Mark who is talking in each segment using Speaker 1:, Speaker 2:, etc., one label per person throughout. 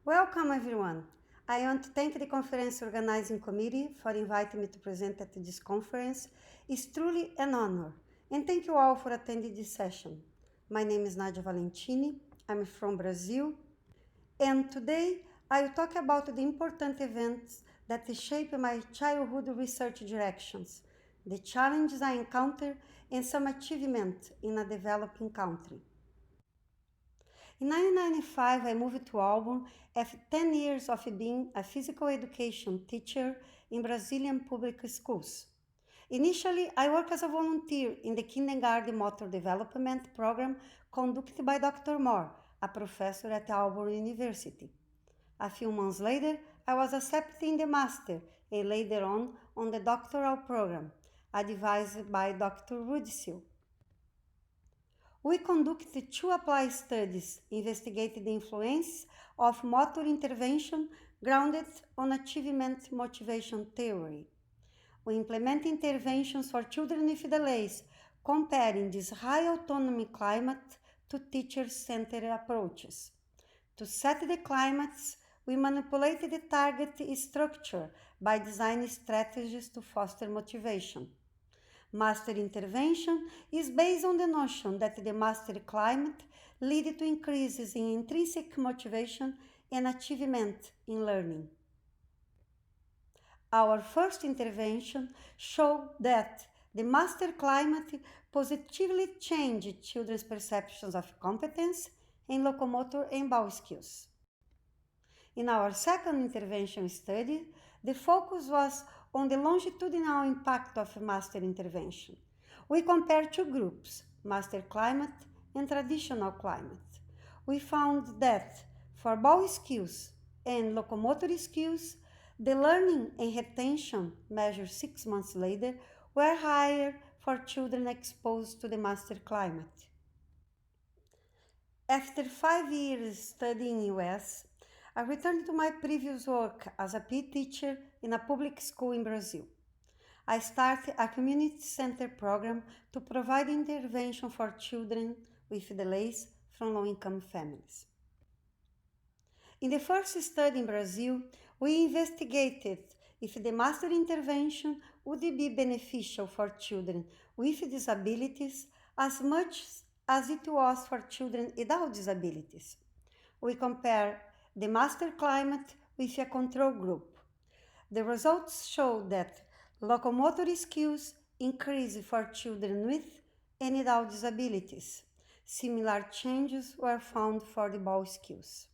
Speaker 1: Welcome everyone. I want to thank the conference organizing committee for inviting me to present at this conference. It's truly an honor. And thank you all for attending this session. My name is Nadia Valentini. I'm from Brazil. And today I will talk about the important events that shaped my childhood research directions, the challenges I encountered, and some achievements in a developing country. In 1995, I moved to Auburn after 10 years of being a physical education teacher in Brazilian public schools. Initially, I worked as a volunteer in the kindergarten motor development program conducted by Dr. Moore, a professor at Auburn University. A few months later, I was accepted in the master and later on the doctoral program, advised by Dr. Rudisill. We conducted two applied studies investigating the influence of motor intervention grounded on achievement motivation theory. We implement interventions for children with delays, comparing this high autonomy climate to teacher-centered approaches. To set the climates, we manipulated the target structure by designing strategies to foster motivation. Master intervention is based on the notion that the master climate leads to increases in intrinsic motivation and achievement in learning. Our first intervention showed that the master climate positively changed children's perceptions of competence in locomotor and ball skills. In our second intervention study, the focus was on the longitudinal impact of master intervention. We compared two groups, master climate and traditional climate. We found that for ball skills and locomotor skills, the learning and retention measured 6 months later were higher for children exposed to the master climate. After 5 years studying in US, I returned to my previous work as a PE teacher in a public school in Brazil. I started a community center program to provide intervention for children with delays from low-income families. In the first study in Brazil, we investigated if the master intervention would be beneficial for children with disabilities as much as it was for children without disabilities. We compared the master climate with a control group. The results showed that locomotor skills increased for children with and without disabilities. Similar changes were found for the ball skills.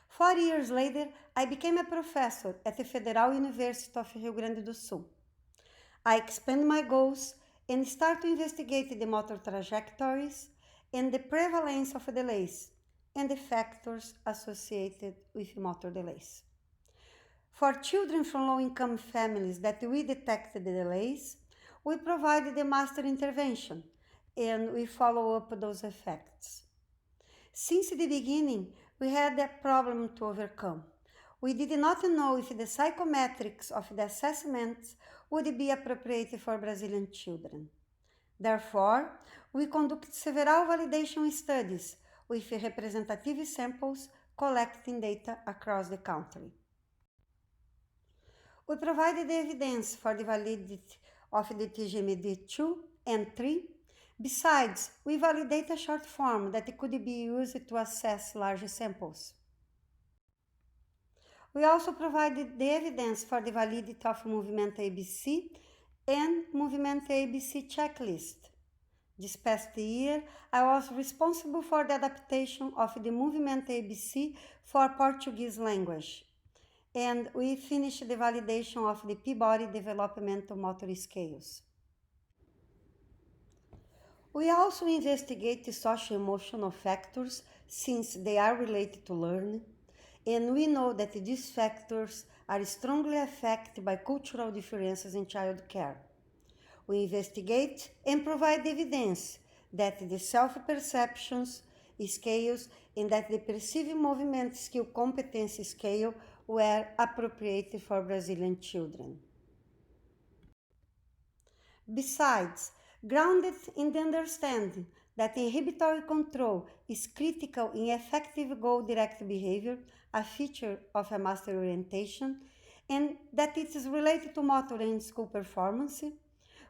Speaker 1: 4 years later, I became a professor at the Federal University of Rio Grande do Sul. I expanded my goals and started to investigate the motor trajectories and the prevalence of delays and the factors associated with motor delays. For children from low-income families that we detected the delays, we provided the master intervention and we follow up those effects. Since the beginning, we had a problem to overcome. We did not know if the psychometrics of the assessments would be appropriate for Brazilian children. Therefore, we conducted several validation studies with representative samples collecting data across the country. We provided evidence for the validity of the TGMD2 and 3. Besides, we validate a short form that could be used to assess large samples. We also provided the evidence for the validity of Movimento ABC and Movimento ABC checklist. This past year, I was responsible for the adaptation of the Movimento ABC for Portuguese language, and we finished the validation of the Peabody Developmental Motor Scales. We also investigate the socio-emotional factors since they are related to learning, and we know that these factors are strongly affected by cultural differences in child care. We investigate and provide evidence that the self-perceptions scales and that the perceived movement skill competency scale were appropriate for Brazilian children. Besides, grounded in the understanding that inhibitory control is critical in effective goal-directed behavior, a feature of a master orientation, and that it is related to motor and school performance.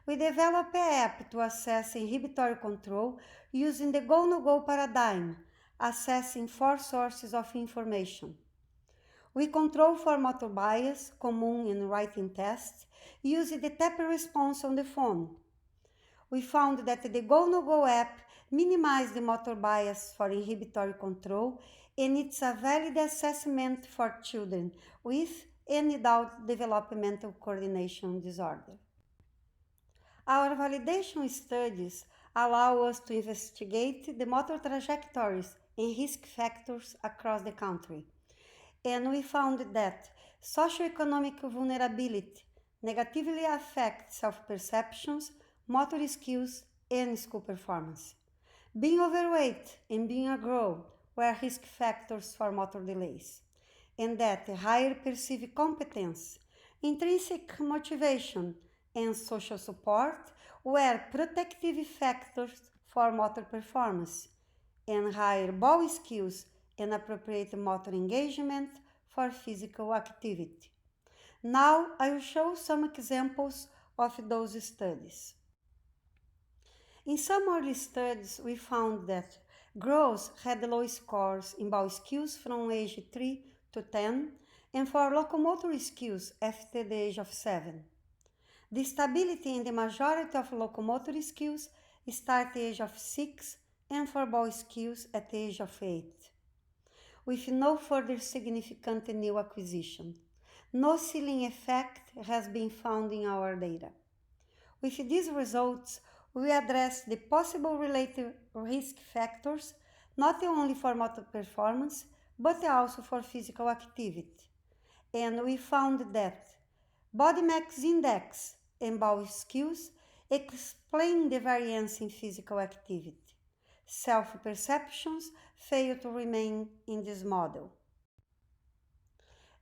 Speaker 1: We developed an app to assess inhibitory control using the go-no-go paradigm, assessing 4 sources of information. We control for motor bias, common in writing tests, using the tap response on the phone. We found that the go-no-go app minimized the motor bias for inhibitory control, and it's a valid assessment for children with and without developmental coordination disorder. Our validation studies allow us to investigate the motor trajectories and risk factors across the country. And we found that socioeconomic vulnerability negatively affects self-perceptions, motor skills, and school performance. Being overweight and being a girl were risk factors for motor delays, and that higher perceived competence, intrinsic motivation, and social support were protective factors for motor performance, and higher ball skills and appropriate motor engagement for physical activity. Now I will show some examples of those studies. In some early studies, we found that girls had low scores in ball skills from age 3 to 10 and for locomotor skills after the age of 7. The stability in the majority of locomotor skills start at the age of 6 and for ball skills at the age of 8. With no further significant new acquisition. No ceiling effect has been found in our data. With these results, we address the possible related risk factors not only for motor performance, but also for physical activity. And we found that body mass index and ball skills explain the variance in physical activity. Self-perceptions fail to remain in this model.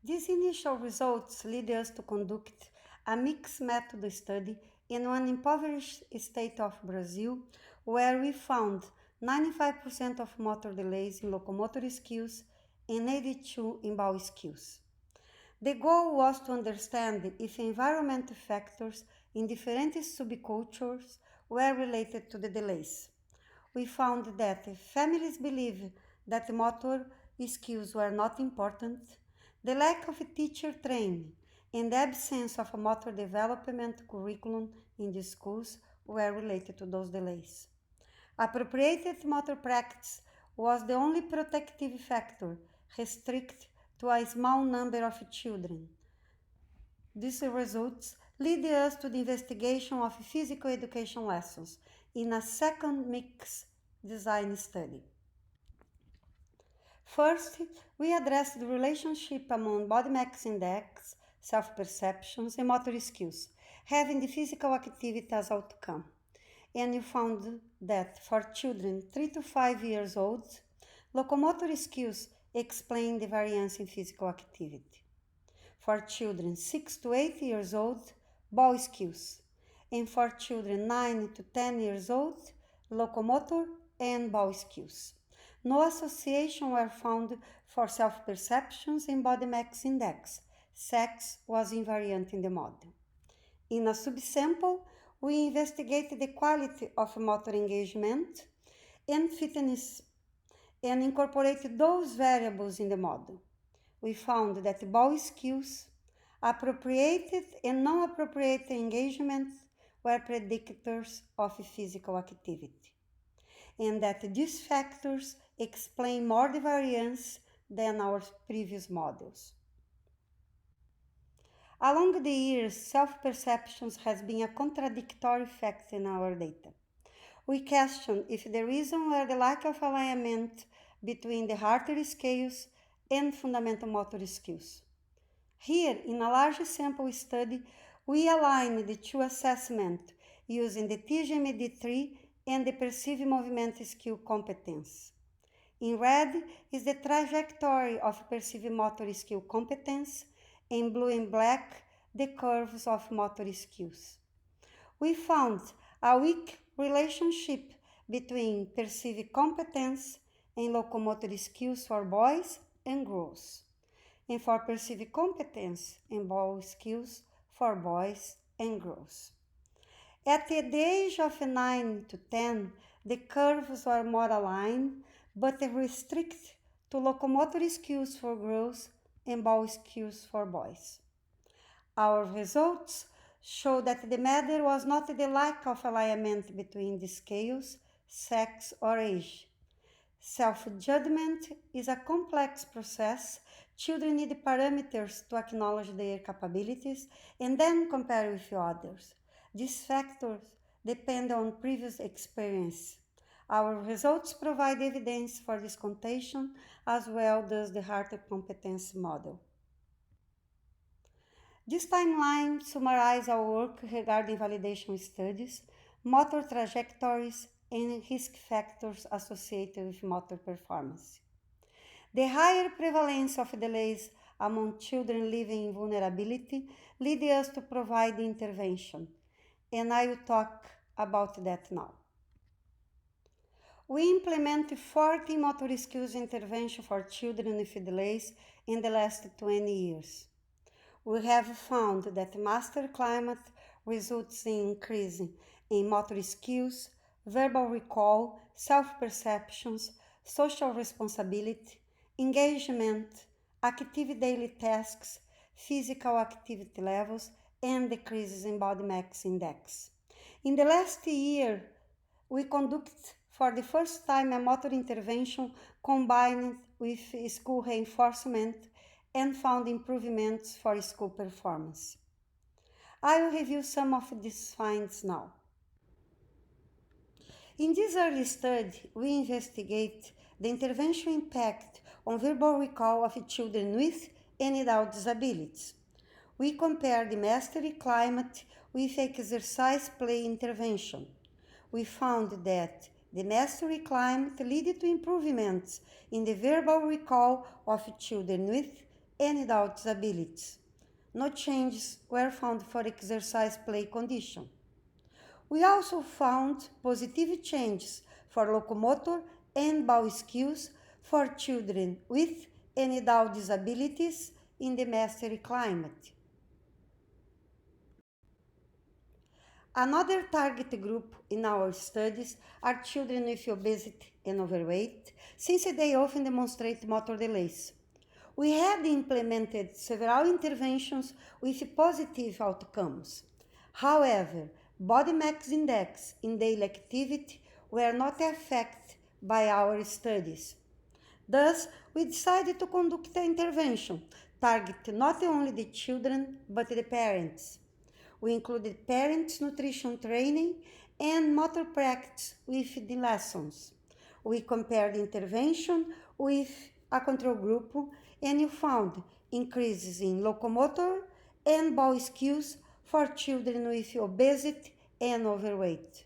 Speaker 1: These initial results lead us to conduct a mixed method study in one impoverished state of Brazil, where we found 95% of motor delays in locomotor skills and 82% in ball skills. The goal was to understand if environmental factors in different subcultures were related to the delays. We found that families believe that motor skills were not important, the lack of teacher training, and the absence of a motor development curriculum in the schools were related to those delays. Appropriate motor practice was the only protective factor restricted to a small number of children. These results lead us to the investigation of physical education lessons in a second mixed design study. First, we addressed the relationship among body mass index, self-perceptions, and motor skills, having the physical activity as outcome. And we found that for children 3 to 5 years old, locomotor skills explain the variance in physical activity. For children 6 to 8 years old, ball skills. And for children 9 to 10 years old, locomotor and ball skills. No association were found for self-perceptions and body mass index. Sex was invariant in the model. In a subsample, we investigated the quality of motor engagement and fitness and incorporated those variables in the model. We found that ball skills, appropriated and non-appropriated engagement were predictors of physical activity, and that these factors explain more the variance than our previous models. Along the years, self-perceptions has been a contradictory factor in our data. We question if the reason were the lack of alignment between the Harter scales and fundamental motor skills. Here, in a large sample study, we aligned the two assessments using the TGMD3 and the perceived movement skill competence. In red is the trajectory of perceived motor skill competence, in blue and black the curves of motor skills. We found a weak relationship between perceived competence and locomotor skills for boys and girls, and for perceived competence and ball skills for boys and girls. At the age of 9 to 10, the curves were more aligned, but restricted to locomotor skills for girls and ball skills for boys. Our results show that the matter was not the lack of alignment between the scales, sex, or age. Self-judgment is a complex process. Children need parameters to acknowledge their capabilities and then compare with others. These factors depend on previous experience. Our results provide evidence for this contention, as well does the Harter Competence Model. This timeline summarizes our work regarding validation studies, motor trajectories, and risk factors associated with motor performance. The higher prevalence of delays among children living in vulnerability leads us to provide intervention, and I will talk about that now. We implemented 40 motor skills intervention for children with delays in the last 20 years. We have found that master climate results in increasing in motor skills, verbal recall, self-perceptions, social responsibility, engagement, active daily tasks, physical activity levels, and decreases in body mass index. In the last year, we conducted for the first time a motor intervention combined with school reinforcement and found improvements for school performance. I will review some of these finds now. In this early study, we investigate the intervention impact on verbal recall of children with and without disabilities. We compare the mastery climate with exercise play intervention. We found that the mastery climate led to improvements in the verbal recall of children with and without disabilities. No changes were found for exercise play condition. We also found positive changes for locomotor and ball skills for children with and without disabilities in the mastery climate. Another target group in our studies are children with obesity and overweight, since they often demonstrate motor delays. We had implemented several interventions with positive outcomes. However, body mass index in daily activity were not affected by our studies. Thus, we decided to conduct an intervention targeting not only the children but the parents. We included parents' nutrition training and motor practice with the lessons. We compared intervention with a control group and you found increases in locomotor and ball skills for children with obesity and overweight.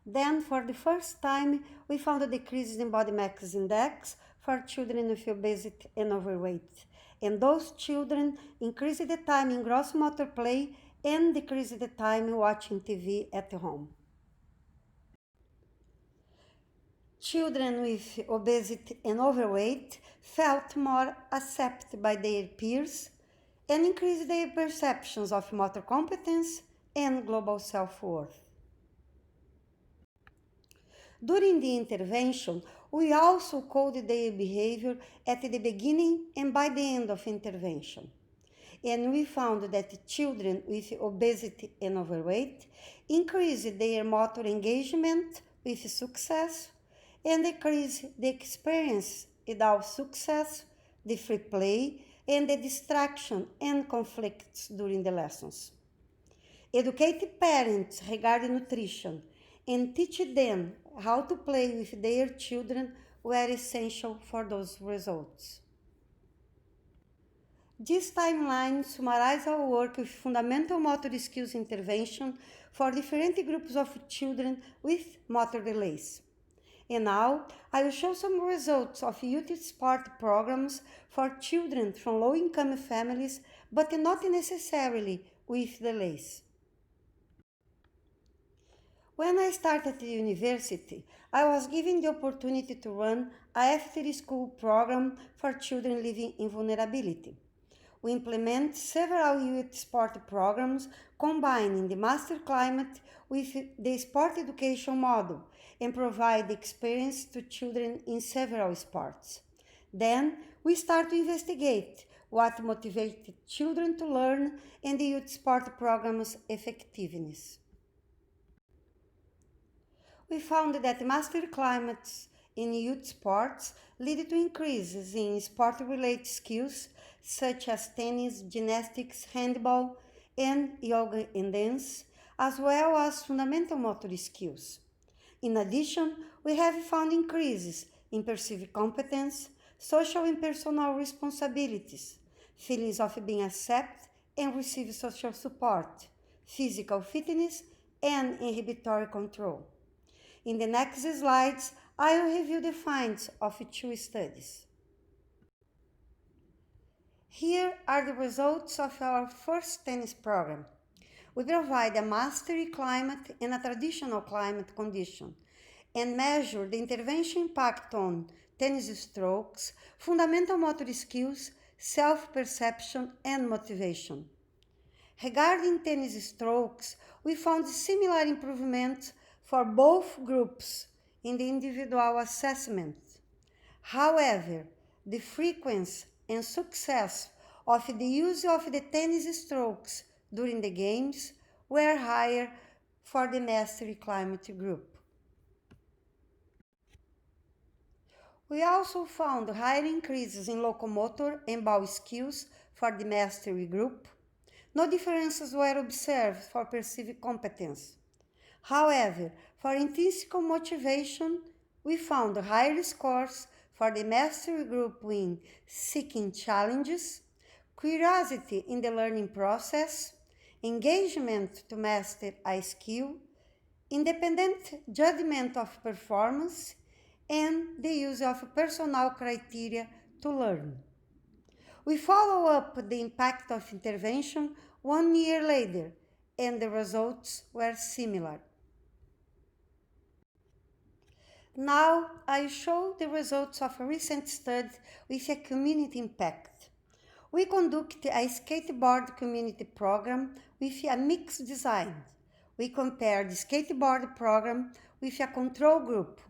Speaker 1: Then, for the first time, we found decreases in body mass index for children with obesity and overweight. And those children increased the time in gross motor play and decreased the time watching TV at home. Children with obesity and overweight felt more accepted by their peers and increased their perceptions of motor competence and global self-worth. During the intervention, we also coded their behavior at the beginning and by the end of intervention. And we found that children with obesity and overweight increased their motor engagement with success and decreased the experience without success, the free play, and the distraction and conflicts during the lessons. Educate parents regarding nutrition and teach them how to play with their children were essential for those results. This timeline summarizes our work with fundamental motor skills intervention for different groups of children with motor delays. And now, I will show some results of youth sport programs for children from low-income families, but not necessarily with delays. When I started the university, I was given the opportunity to run a after-school program for children living in vulnerability. We implement several youth sport programs combining the Master Climate with the sport education model and provide experience to children in several sports. Then we start to investigate what motivated children to learn and the youth sport program's effectiveness. We found that master climates in youth sports lead to increases in sport-related skills such as tennis, gymnastics, handball, and yoga and dance, as well as fundamental motor skills. In addition, we have found increases in perceived competence, social and personal responsibilities, feelings of being accepted and receive social support, physical fitness, and inhibitory control. In the next slides, I will review the findings of two studies. Here are the results of our first tennis program. We provide a mastery climate and a traditional climate condition and measure the intervention impact on tennis strokes, fundamental motor skills, self-perception, and motivation. Regarding tennis strokes, we found similar improvements for both groups in the individual assessment. However, the frequency and success of the use of the tennis strokes during the games were higher for the mastery climate group. We also found higher increases in locomotor and ball skills for the mastery group. No differences were observed for perceived competence. However, for intrinsic motivation, we found higher scores for the mastery group in seeking challenges, curiosity in the learning process, engagement to master a skill, independent judgment of performance, and the use of personal criteria to learn. We follow up the impact of intervention 1 year later, and the results were similar. Now, I show the results of a recent study with a community impact. We conduct a skateboard community program with a mixed design. We compare the skateboard program with a control group,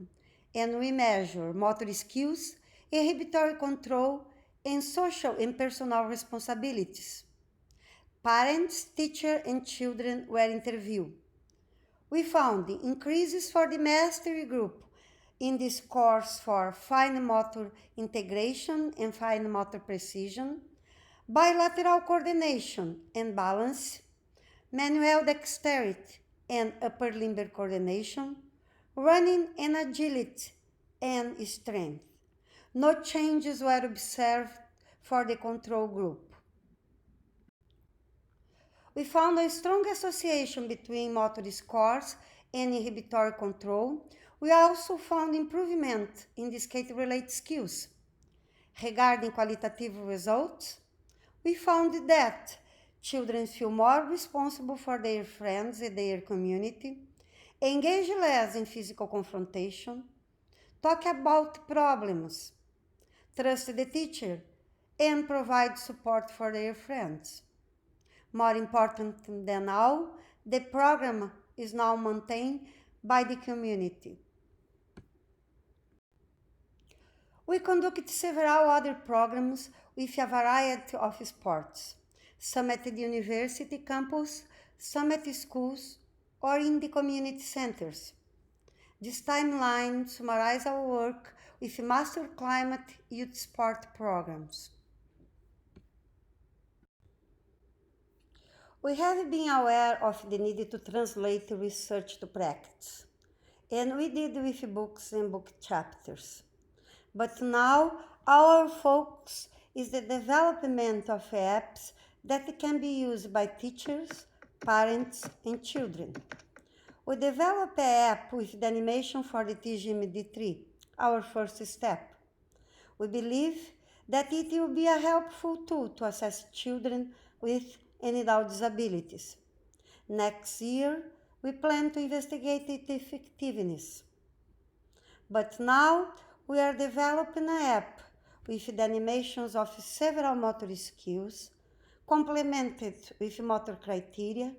Speaker 1: and we measure motor skills, inhibitory control, and social and personal responsibilities. Parents, teachers, and children were interviewed. We found increases for the mastery group in the scores for fine motor integration and fine motor precision, bilateral coordination and balance, manual dexterity and upper limb coordination, running and agility and strength. No changes were observed for the control group. We found a strong association between motor scores and inhibitory control. We also found improvement in the skate-related skills. Regarding qualitative results, we found that children feel more responsible for their friends and their community, engage less in physical confrontation, talk about problems, trust the teacher, and provide support for their friends. More important than all, the program is now maintained by the community. We conduct several other programs with a variety of sports, some at the university campus, some at schools, or in the community centers. This timeline summarizes our work with Master Climate Youth Sport programs. We have been aware of the need to translate research to practice, and we did with books and book chapters. But now our focus is the development of apps that can be used by teachers, parents, and children. We developed an app with the animation for the TGMD3, our first step. We believe that it will be a helpful tool to assess children with and without disabilities. Next year, we plan to investigate its effectiveness. But now we are developing an app with the animations of several motor skills, complemented with motor criteria,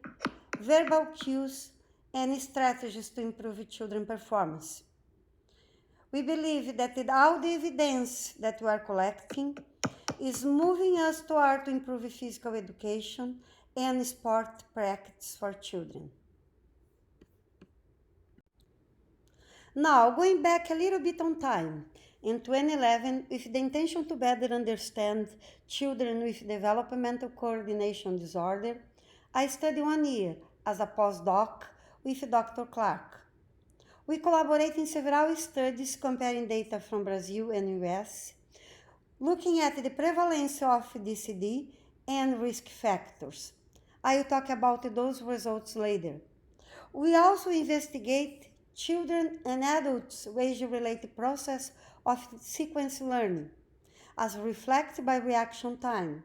Speaker 1: verbal cues, and strategies to improve children's performance. We believe that all the evidence that we are collecting is moving us toward to improve physical education and sport practice for children. Now, going back a little bit on time, in 2011, with the intention to better understand children with developmental coordination disorder, I studied 1 year as a postdoc with Dr. Clark. We collaborate in several studies comparing data from Brazil and US, looking at the prevalence of DCD and risk factors. I will talk about those results later. We also investigate children and adults' age-related process of sequence learning, as reflected by reaction time.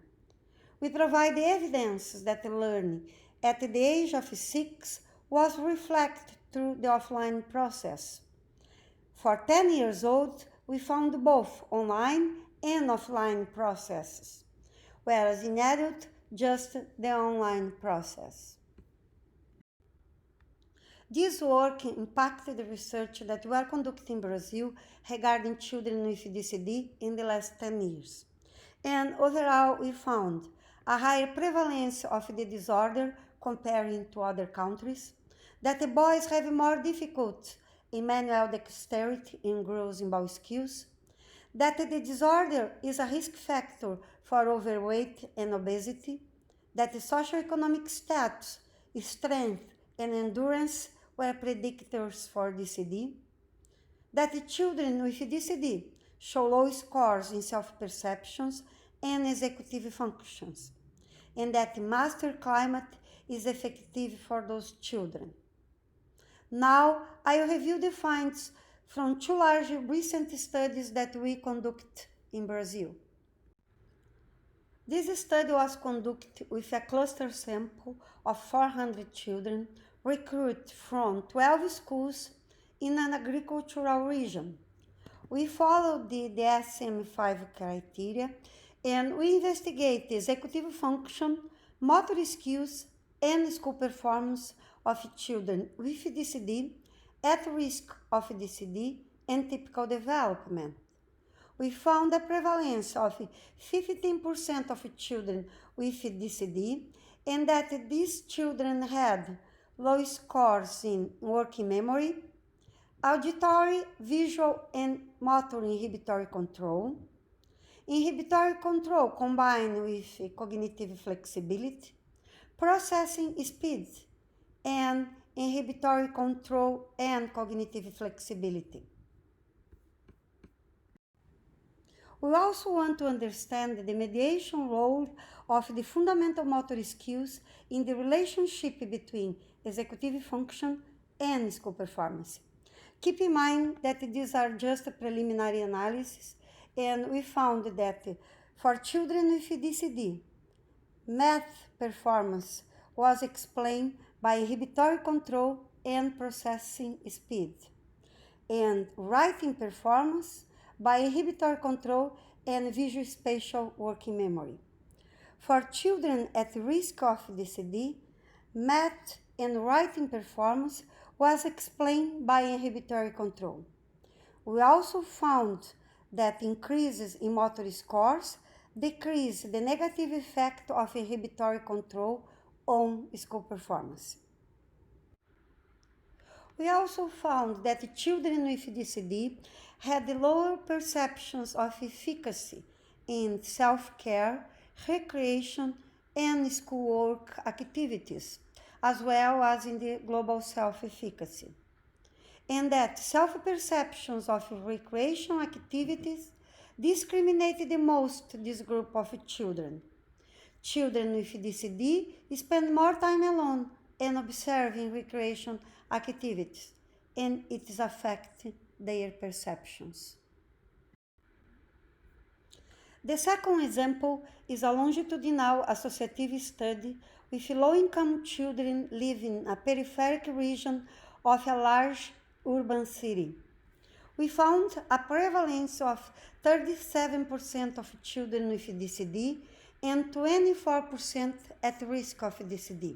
Speaker 1: We provide evidence that the learning at the age of 6 was reflected through the offline process. For 10 years old, we found both online and offline processes, whereas in adult, just the online process. This work impacted the research that we are conducting in Brazil regarding children with DCD in the last 10 years. And overall, we found a higher prevalence of the disorder comparing to other countries, that the boys have more difficulty in manual dexterity and growth in ball skills, that the disorder is a risk factor for overweight and obesity, that the socioeconomic status, strength, and endurance were predictors for DCD, that the children with DCD show low scores in self-perceptions and executive functions, and that the master climate is effective for those children. Now, I will review the findings from 2 large recent studies that we conducted in Brazil. This study was conducted with a cluster sample of 400 children recruited from 12 schools in an agricultural region. We followed the DSM-5 criteria and we investigate executive function, motor skills, and school performance of children with DCD, at risk of DCD, and typical development. We found a prevalence of 15% of children with DCD, and that these children had low scores in working memory, auditory, visual, and motor inhibitory control, inhibitory control combined with cognitive flexibility, processing speed, and inhibitory control and cognitive flexibility. We also want to understand the mediation role of the fundamental motor skills in the relationship between executive function and school performance. Keep in mind that these are just a preliminary analysis, and we found that for children with DCD, math performance was explained by inhibitory control and processing speed, and writing performance by inhibitory control and visual spatial working memory. For children at risk of DCD, math and writing performance was explained by inhibitory control. We also found that increases in motor scores decrease the negative effect of inhibitory control on school performance. We also found that children with DCD had lower perceptions of efficacy in self-care, recreation, and schoolwork activities, as well as in the global self-efficacy, and that self-perceptions of recreation activities discriminated the most this group of children. Children with DCD spend more time alone and observing recreation activities, and it is affecting their perceptions. The second example is a longitudinal associative study with low-income children living in a peripheric region of a large urban city. We found a prevalence of 37% of children with DCD and 24% at risk of DCD.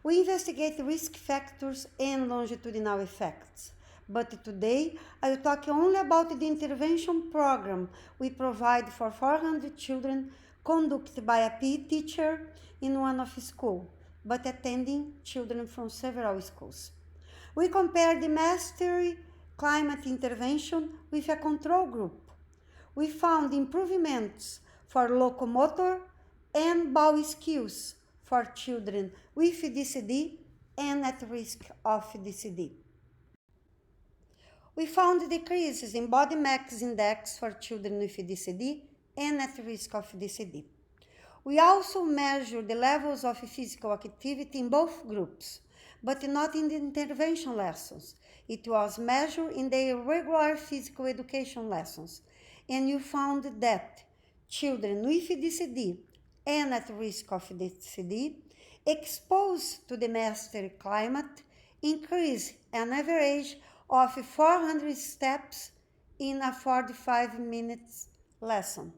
Speaker 1: We investigate risk factors and longitudinal effects, but today I will talk only about the intervention program we provide for 400 children conducted by a PE teacher in one of schools, but attending children from several schools. We compare the mastery climate intervention with a control group. We found improvements for locomotor and bowel skills for children with DCD and at risk of DCD. We found decreases in body mass index for children with DCD and at risk of DCD. We also measured the levels of physical activity in both groups, but not in the intervention lessons. It was measured in their regular physical education lessons, and you found that children with DCD and at risk of DCD exposed to the mastery climate increased an average of 400 steps in a 45 minutes lesson.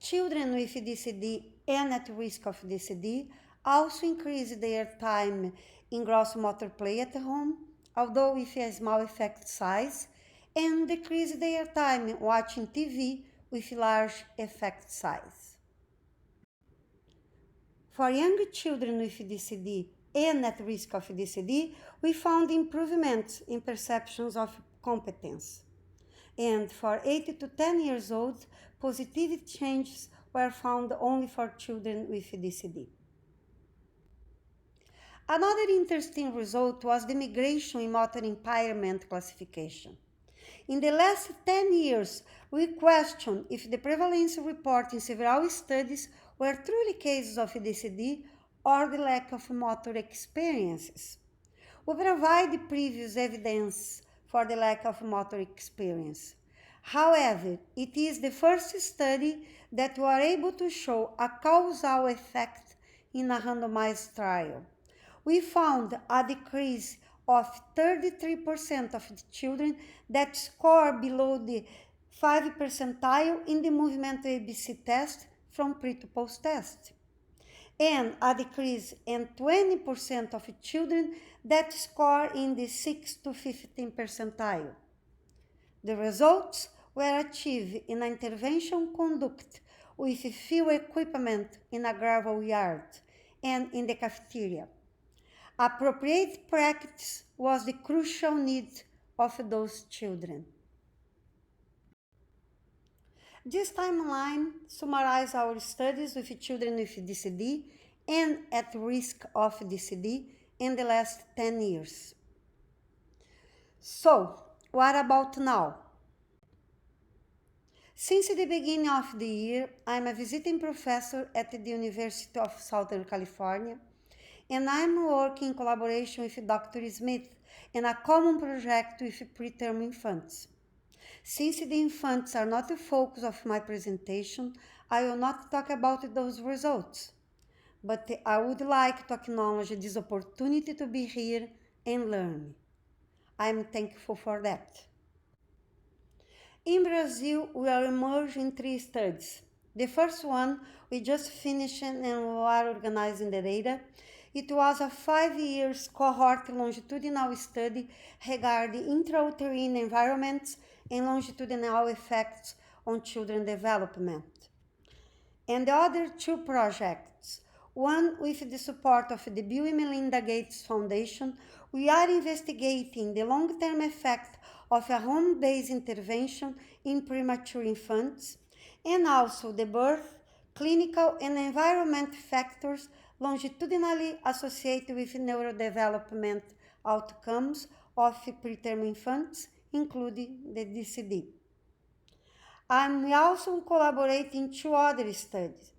Speaker 1: Children with DCD and at risk of DCD also increase their time in gross motor play at home, although with a small effect size, and decrease their time watching TV with large effect size. For young children with DCD and at risk of DCD, we found improvements in perceptions of competence. And for 8 to 10 years old, positive changes were found only for children with DCD. Another interesting result was the migration in motor impairment classification. In the last 10 years, we questioned if the prevalence report in several studies were truly cases of DCD or the lack of motor experiences. We provide previous evidence for the lack of motor experience. However, it is the first study that we are able to show a causal effect in a randomized trial. We found a decrease of 33% of the children that score below the 5 percentile in the movement ABC test from pre to post test, and a decrease in 20% of children that score in the 6 to 15 percentile. The results were achieved in an intervention conducted with few equipment in a gravel yard and in the cafeteria. Appropriate practice was the crucial need of those children. This timeline summarizes our studies with children with DCD and at risk of DCD in the last 10 years. So, what about now? Since the beginning of the year, I'm a visiting professor at the University of Southern California, and I'm working in collaboration with Dr. Smith in a common project with preterm infants. Since the infants are not the focus of my presentation, I will not talk about those results, but I would like to acknowledge this opportunity to be here and learn. I'm thankful for that. In Brazil, we are immersed in 3 studies. The first one, we just finished and we are organizing the data. It was a 5-year cohort longitudinal study regarding intrauterine environments and longitudinal effects on children's development. And the other 2 projects, one with the support of the Bill and Melinda Gates Foundation, we are investigating the long-term effect of a home-based intervention in premature infants, and also the birth, clinical, and environment factors longitudinally associated with neurodevelopment outcomes of preterm infants, including the DCD. I'm also collaborating in 2 other studies.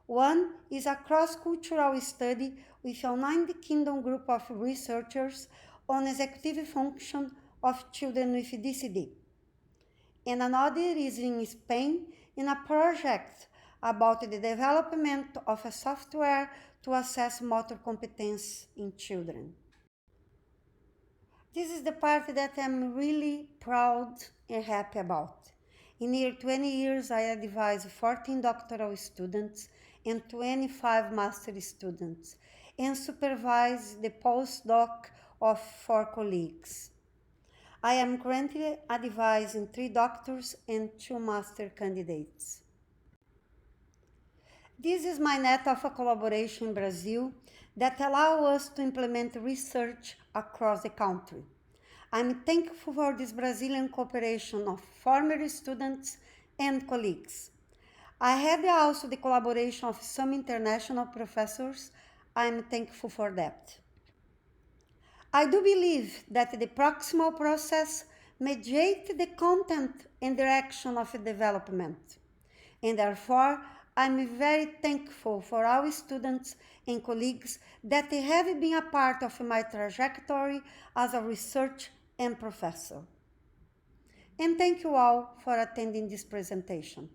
Speaker 1: One is a cross-cultural study with a United Kingdom group of researchers on executive function of children with DCD. And another is in Spain in a project about the development of a software to assess motor competence in children. This is the part that I'm really proud and happy about. In near 20 years, I advised 14 doctoral students and 25 master students, and supervised the postdoc of 4 colleagues. I am currently advising 3 doctors and 2 master candidates. This is my net of a collaboration in Brazil that allows us to implement research across the country. I'm thankful for this Brazilian cooperation of former students and colleagues. I had also the collaboration of some international professors. I'm thankful for that. I do believe that the proximal process mediates the content and direction of development, and therefore I'm very thankful for our students and colleagues that have been a part of my trajectory as a researcher and professor. And thank you all for attending this presentation.